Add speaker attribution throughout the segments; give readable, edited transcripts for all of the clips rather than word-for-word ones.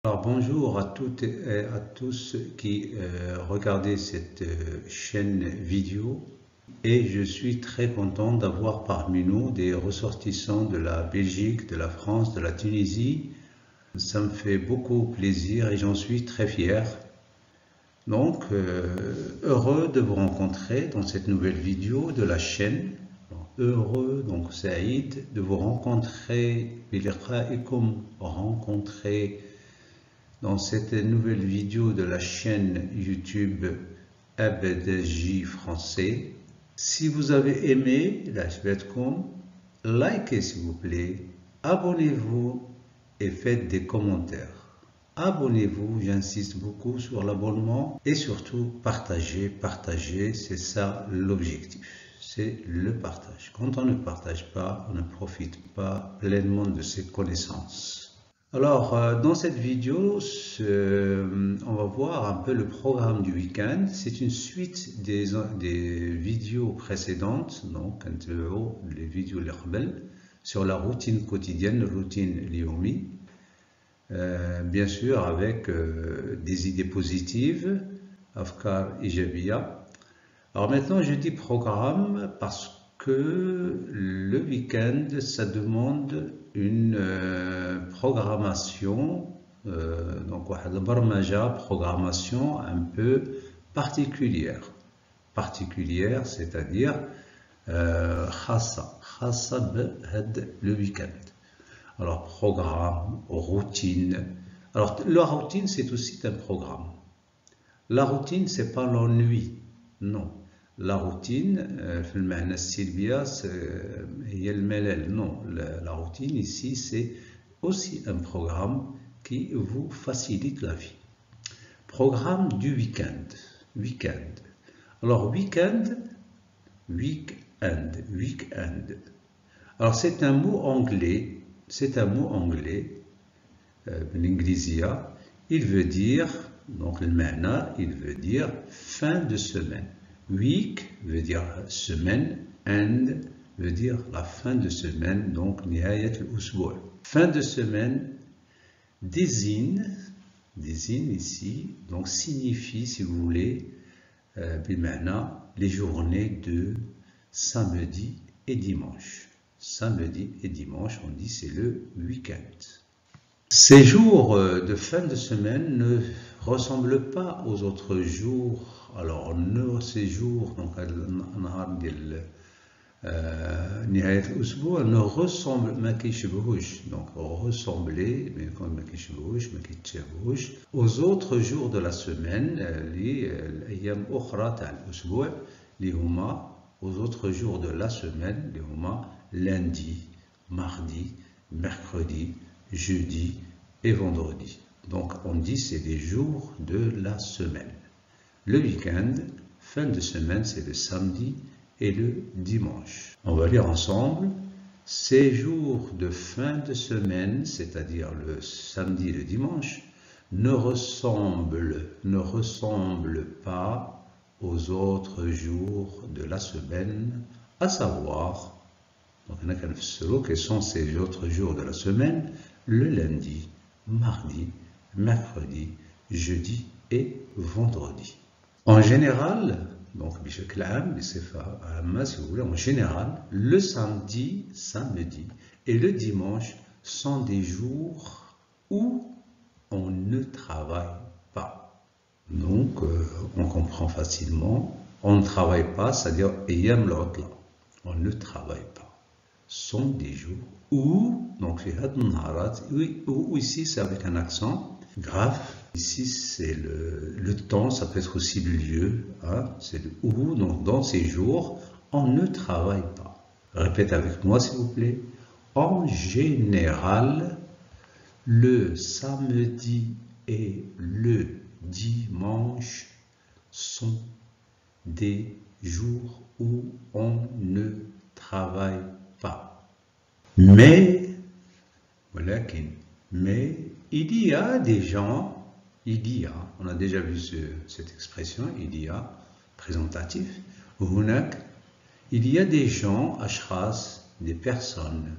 Speaker 1: Alors bonjour à toutes et à tous qui regardez cette chaîne vidéo et je suis très content d'avoir parmi nous des ressortissants de la Belgique, de la France, de la Tunisie. Ça me fait beaucoup plaisir et j'en suis très fier. Donc heureux de vous rencontrer dans cette nouvelle vidéo de la chaîne. Heureux, donc Saïd, de vous rencontrer, rencontrer dans cette nouvelle vidéo de la chaîne YouTube ABDJ français. Si vous avez aimé la chaîne, likez s'il vous plaît, abonnez-vous et faites des commentaires. Abonnez-vous, j'insiste beaucoup sur l'abonnement et surtout partagez, c'est ça l'objectif, c'est le partage. Quand on ne partage pas, on ne profite pas pleinement de ses connaissances. Alors, dans cette vidéo, on va voir un peu le programme du week-end. C'est une suite des vidéos précédentes, donc les vidéos sur la routine quotidienne, routine Liomi. Bien sûr avec des idées positives, Afkar Ijabiya. Alors maintenant, je dis programme parce que le week-end, ça demande une programmation, donc programmation un peu particulière. Particulière, c'est-à-dire khassa le week-end. Alors programme, routine. Alors la routine, c'est aussi un programme. La routine, c'est pas l'ennui, non. La routine, non, la routine ici, c'est aussi un programme qui vous facilite la vie. Programme du week-end. Week-end. Alors, week-end. Alors, c'est un mot anglais. C'est un mot anglais, l'inglésia. Il veut dire, donc le mana, il veut dire fin de semaine. Week veut dire semaine, end veut dire la fin de semaine, donc nihayat al-usbu'. Fin de semaine désigne ici, donc signifie, si vous voulez, les journées de samedi et dimanche. Samedi et dimanche, on dit c'est le week-end. Ces jours de fin de semaine ne ressemblent pas aux autres jours. Alors, ces jours, donc ne ressemblent aux autres jours de la semaine, aux autres jours de la semaine, lundi, mardi, mercredi, jeudi et vendredi. Donc on dit c'est des jours de la semaine. Le week-end, fin de semaine, c'est le samedi et le dimanche. On va lire ensemble. Ces jours de fin de semaine, c'est-à-dire le samedi et le dimanche, ne ressemblent pas aux autres jours de la semaine, à savoir, donc on a qu'à quels sont ces autres jours de la semaine, le lundi, mardi, mercredi, jeudi et vendredi. En général, donc si vous voulez, en général, le samedi et le dimanche sont des jours où on ne travaille pas. Donc, on comprend facilement, on ne travaille pas, c'est-à-dire on ne travaille pas. Sont des jours où, donc où ici c'est avec un accent grave. Ici c'est le temps, ça peut être aussi le lieu, hein, c'est le où, donc dans ces jours, on ne travaille pas. Répète avec moi s'il vous plaît. En général, le samedi et le dimanche sont des jours où on ne travaille pas. Mais il y a des gens, on a déjà vu cette expression, présentatif, il y a des gens, des personnes,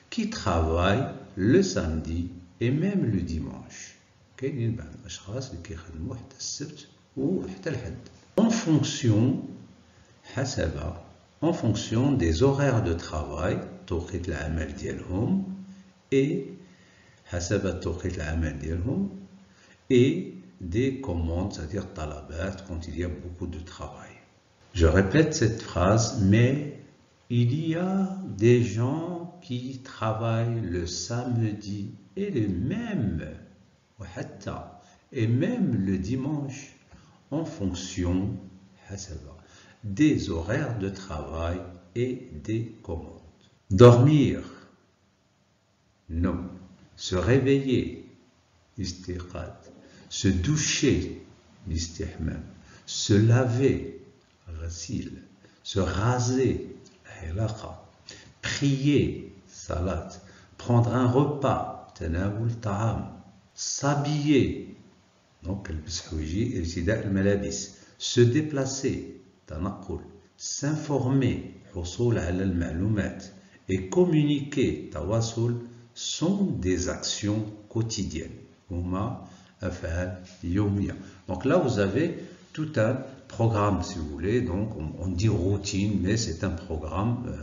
Speaker 1: qui travaillent le samedi et même le dimanche. كاينين بعض الأشخاص اللي كيخدموا حتى السبت وحتى الحد. En fonction des horaires de travail, توقيت العمل ديالهم et حسب توقيت العمل ديالهم et des commandes, c'est-à-dire talabat, quand il y a beaucoup de travail. Je répète cette phrase, mais il y a des gens qui travaillent le samedi et même le dimanche en fonction des horaires de travail et des commandes. Dormir, non. Se réveiller, istiqad. Se doucher, l'istihmam. Se laver, ghasil. Se raser, hilaqa. Prier, salat. Prendre un repas, tanawul ta'am. S'habiller, donc irtida al-malabis. Se déplacer, tanaqul. S'informer, husul ala al-ma'lumat. Et communiquer, tawasul, sont des actions quotidiennes. Donc là, vous avez tout un programme, si vous voulez. Donc, on dit routine, mais c'est un programme.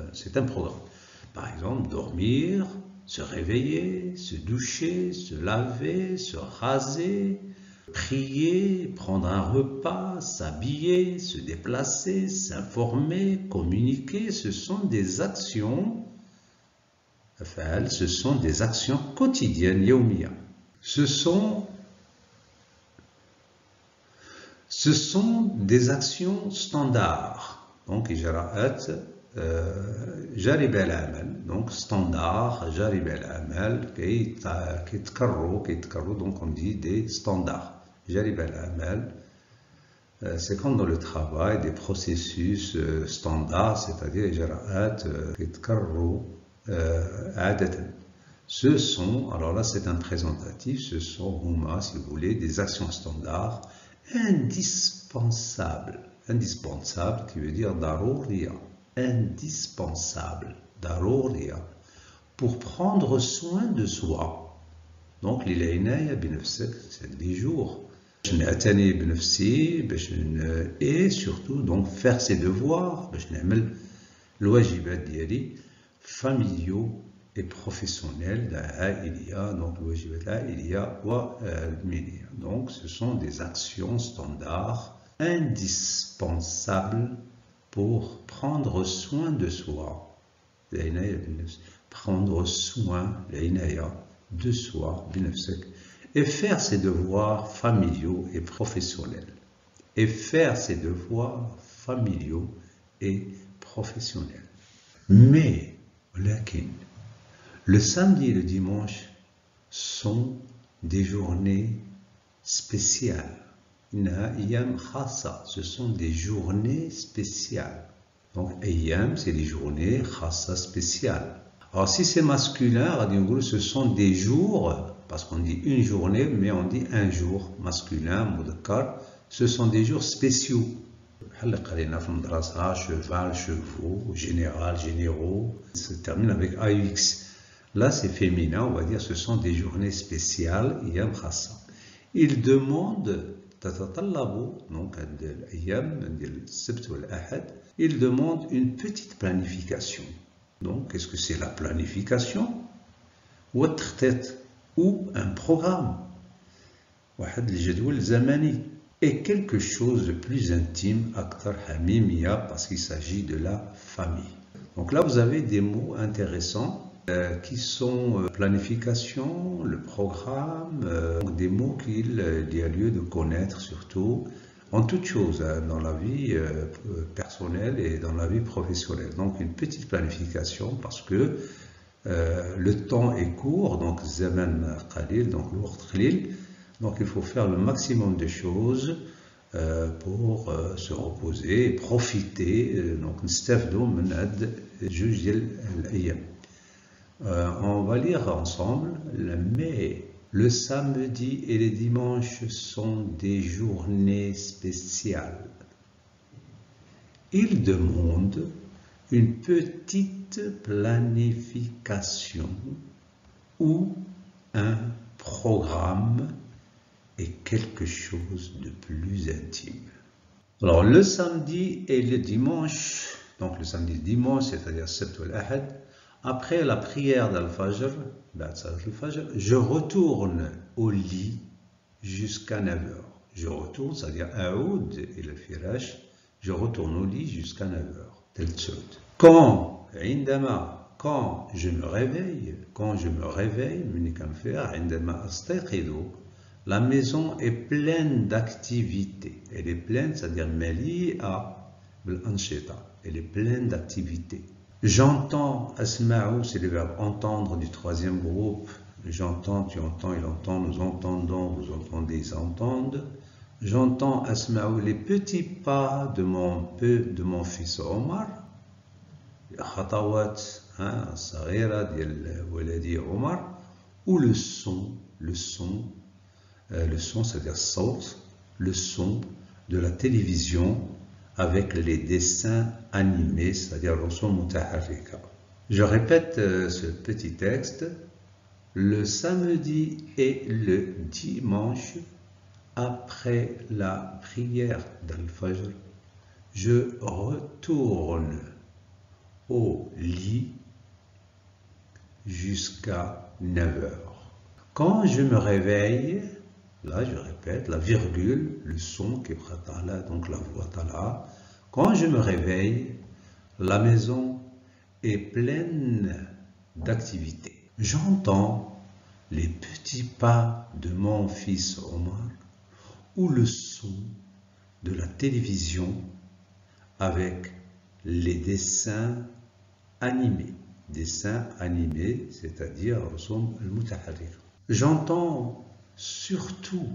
Speaker 1: Par exemple, dormir, se réveiller, se doucher, se laver, se raser, prier, prendre un repas, s'habiller, se déplacer, s'informer, communiquer. Ce sont des actions. Ce sont des actions quotidiennes, yawmiya. Ce sont des actions standards. Donc, ijra'at jarib al-amal. Donc, standard, jarib al-amal, kitkarru, donc on dit des standards. Jarib al-amal, c'est comme dans le travail, des processus standards, c'est-à-dire ijra'at kitkarru. Ce sont, alors là c'est un présentatif, ce sont, si vous voulez, des actions standards indispensables qui veut dire darouriya, indispensable, darouriya, pour prendre soin de soi. Donc l'inaya binafsik, c'est des jours. Et surtout donc faire ses devoirs, الواجبات ديالي familiaux et professionnels, donc donc ce sont des actions standards indispensables pour prendre soin de soi, prendre soin de soi et faire ses devoirs familiaux et professionnels, mais le samedi et le dimanche sont des journées spéciales. Ce sont des journées spéciales. Donc, ayam, c'est des journées khassa spéciales. Alors, si c'est masculin, ce sont des jours, parce qu'on dit une journée, mais on dit un jour, masculin, mudakkar, ce sont des jours spéciaux. Cheval, chevaux, général, généraux, ça se termine avec AUX. Là, c'est féminin, on va dire, ce sont des journées spéciales, iyam khassa. Ils demandent, donc, ils demandent une petite planification. Donc, qu'est-ce que c'est la planification? Ou un programme. Et quelque chose de plus intime, parce qu'il s'agit de la famille. Donc là, vous avez des mots intéressants qui sont planification, le programme, des mots qu'il y a lieu de connaître surtout en toute chose, dans la vie personnelle et dans la vie professionnelle. Donc une petite planification parce que le temps est court, donc zaman qalil, donc l'waqt qalil. Donc il faut faire le maximum de choses pour se reposer et profiter. Donc nstafdou min had juj diyal al-ayyam. On va lire ensemble, mais le samedi et les dimanches sont des journées spéciales. Ils demandent une petite planification ou un programme et quelque chose de plus intime. Alors le samedi et le dimanche, donc le samedi et le dimanche, c'est-à-dire Sept ou l'Ahad, après la prière d'Al-Fajr, je retourne au lit jusqu'à 9h. Je retourne, c'est-à-dire Aoud et le Firash, je retourne au lit jusqu'à 9h. Quand je me réveille, la maison est pleine d'activités. Elle est pleine, c'est-à-dire mali'a bil-anshita. Elle est pleine d'activités. J'entends, asma'u, c'est le verbe entendre du troisième groupe. J'entends, tu entends, il entend, nous entendons, vous entendez, ils entendent. J'entends, asma'u, les petits pas de mon fils Omar. Khatawat, saghira diyal waladi Omar. Ou le son, c'est-à-dire sawt, le son de la télévision avec les dessins animés, c'est-à-dire rusum mutaharrika. Je répète ce petit texte. Le samedi et le dimanche, après la prière d'Al-Fajr, je retourne au lit jusqu'à 9h. Quand je me réveille, là je répète, la virgule, le son qui est là, donc la voix tala. Quand je me réveille, la maison est pleine d'activités. J'entends les petits pas de mon fils Omar ou le son de la télévision avec les dessins animés. Dessins animés, c'est-à-dire al-mutaharrik. J'entends surtout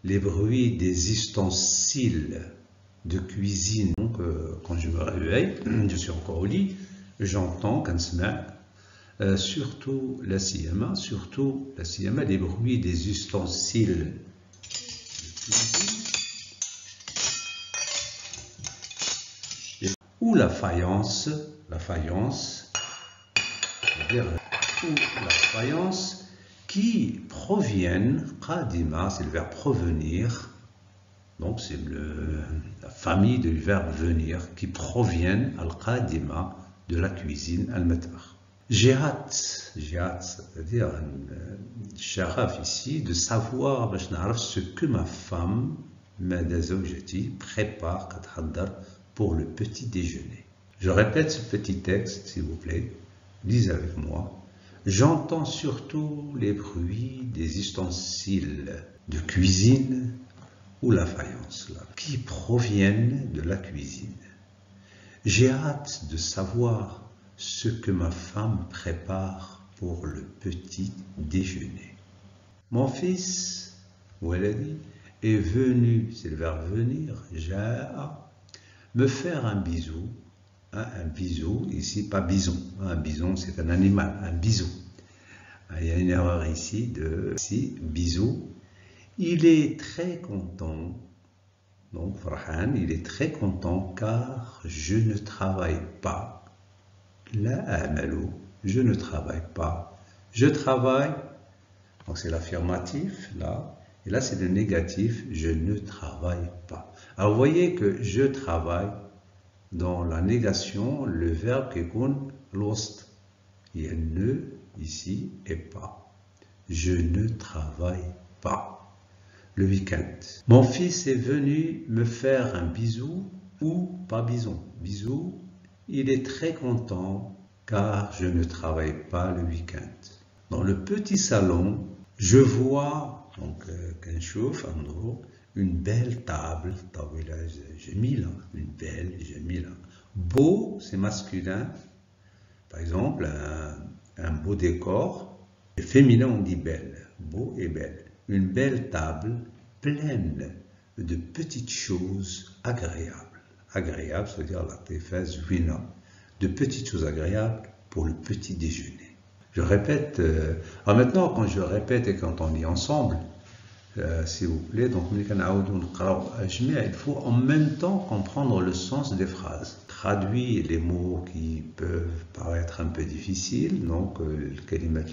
Speaker 1: les bruits des ustensiles de cuisine. Donc, quand je me réveille, je suis encore au lit, j'entends surtout la siyama, les bruits des ustensiles de cuisine ou la faïence, qui proviennent, qadima, c'est le verbe provenir, donc c'est la famille du verbe venir, qui proviennent, al-qadima, de la cuisine, al-matbakh. J'ai hâte, c'est-à-dire sharaf ici, de savoir ce que ma femme, Mada Zawjati, prépare pour le petit déjeuner. Je répète ce petit texte, s'il vous plaît, lisez avec moi. J'entends surtout les bruits des ustensiles de cuisine ou la faïence, là, qui proviennent de la cuisine. J'ai hâte de savoir ce que ma femme prépare pour le petit déjeuner. Mon fils, Waladi, est venu, c'est le verbe venir, ja'a, me faire un bisou. Un bisou, ici pas bison, un bison c'est un animal, un bisou. Il y a une erreur ici bisou. Il est très content, donc Farhan, il est très content car je ne travaille pas. La amalu, je ne travaille pas. Je travaille, donc c'est l'affirmatif là, et là c'est le négatif, je ne travaille pas. Alors vous voyez que je travaille, dans la négation, le verbe qui est lost. Il y a ne ici et pas. Je ne travaille pas. Le week-end. Mon fils est venu me faire un bisou ou pas bison. Bisou, il est très content car je ne travaille pas le week-end. Dans le petit salon, je vois, donc, une belle table, jamila, une belle jamila. Beau, c'est masculin. Par exemple, un beau décor. Et féminin, on dit belle. Beau et belle. Une belle table pleine de petites choses agréables. Agréable, c'est-à-dire la téfaz vina. De petites choses agréables pour le petit déjeuner. Je répète. Alors maintenant, quand je répète et quand on lit ensemble, s'il vous plaît, donc il faut en même temps comprendre le sens des phrases. Traduire les mots qui peuvent paraître un peu difficiles, donc le kalimat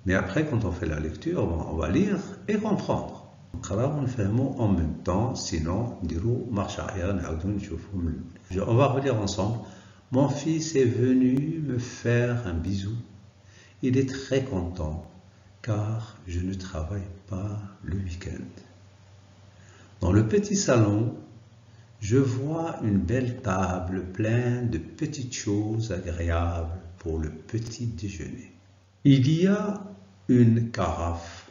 Speaker 1: Mais après, quand on fait la lecture, on va lire et comprendre. En même temps, sinon, on va relire ensemble. Mon fils est venu me faire un bisou. Il est très content car je ne travaille pas le week-end. Dans le petit salon, je vois une belle table pleine de petites choses agréables pour le petit déjeuner. Il y a une carafe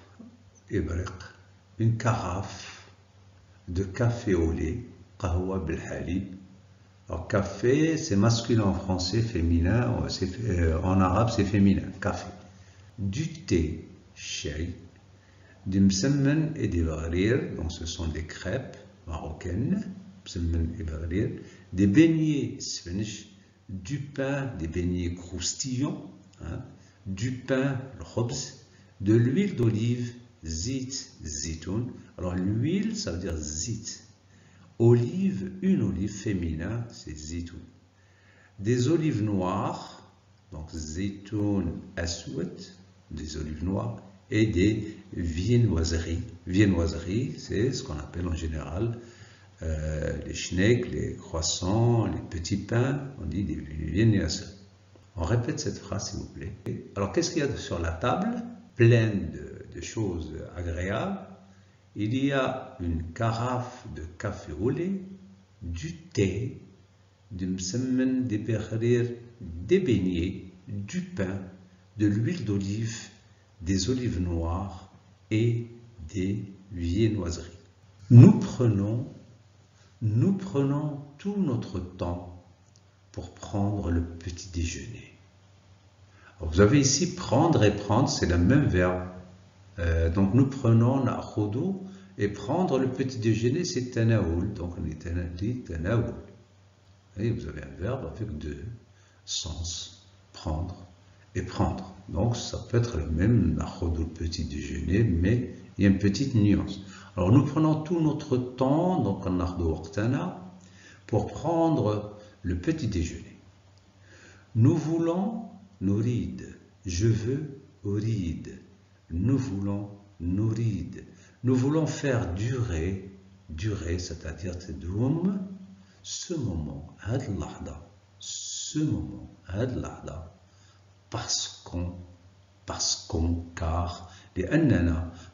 Speaker 1: de café au lait, qahwa bil halib. Alors café, c'est masculin en français, féminin, en arabe c'est féminin, café. Du thé, shay, du msemmen et des baghrir, donc ce sont des crêpes marocaines, msemmen et baghrir, des beignets sfench, du pain, des beignets croustillants, hein, du pain, le khobz, de l'huile d'olive, zit, zitoun. Alors l'huile, ça veut dire zit. Olive, une olive féminin, c'est zitoun. Des olives noires, donc zitoun aswad, des olives noires, et des viennoiseries. Viennoiseries, c'est ce qu'on appelle en général les schnecks, les croissants, les petits pains, on dit des viennoiseries. On répète cette phrase s'il vous plaît. Alors qu'est-ce qu'il y a sur la table? Pleine de choses agréables. Il y a une carafe de café au lait, du thé, du msemmen, des baghrir, des beignets, du pain, de l'huile d'olive, des olives noires et des viennoiseries. Nous prenons tout notre temps pour prendre le petit déjeuner. Alors vous avez ici prendre et prendre, c'est le même verbe. Donc nous prenons na'khudu et prendre le petit déjeuner, c'est tanaoul. Donc on est tanaoul. Et vous avez un verbe avec deux sens, prendre et prendre. Donc ça peut être le même na'khudu, le petit déjeuner, mais il y a une petite nuance. Alors nous prenons tout notre temps, donc on na'khudu waqtana, pour prendre le petit déjeuner. Nous voulons nourid, je veux urid. Nous voulons nourid. Nous voulons faire durer, c'est-à-dire tdoum, ce moment, ce moment, parce qu'on, car,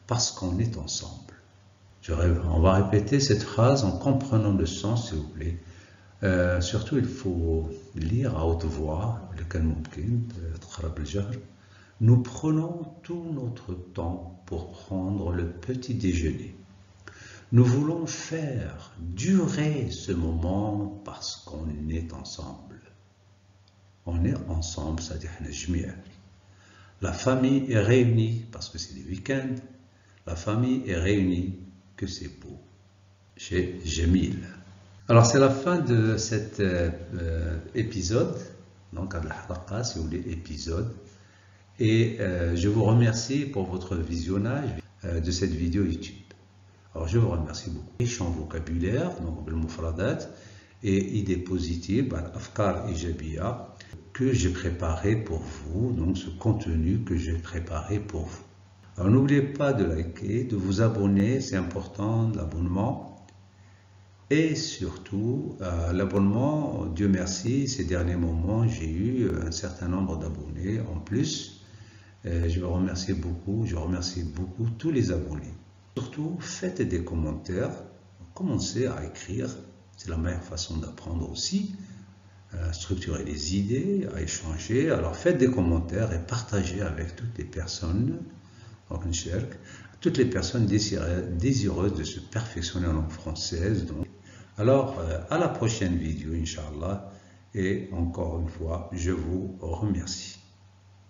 Speaker 1: parce qu'on est ensemble. On va répéter cette phrase en comprenant le sens, s'il vous plaît. Surtout, il faut lire à haute voix, nous prenons tout notre temps pour prendre le petit déjeuner. Nous voulons faire durer ce moment parce qu'on est ensemble. On est ensemble, c'est-à-dire la famille est réunie parce que c'est le week-end. La famille est réunie, que c'est beau. Chez Jamil. Alors c'est la fin de cet épisode, donc à la si vous voulez, épisode. Et je vous remercie pour votre visionnage de cette vidéo YouTube. Alors je vous remercie beaucoup. Riche en vocabulaire, donc le mufradat, et idées positives, afkar ijabiya, que j'ai préparé pour vous, donc ce contenu que j'ai préparé pour vous. Alors n'oubliez pas de liker, de vous abonner, c'est important, l'abonnement. Et surtout, l'abonnement, Dieu merci, ces derniers moments, j'ai eu un certain nombre d'abonnés en plus. Je vous remercie beaucoup, je remercie beaucoup tous les abonnés. Surtout, faites des commentaires, commencez à écrire, c'est la meilleure façon d'apprendre aussi, à structurer les idées, à échanger. Alors faites des commentaires et partagez avec toutes les personnes, toutes les personnes désireuses de se perfectionner en langue française. Donc. Alors, à la prochaine vidéo, Inch'Allah, et encore une fois, je vous remercie.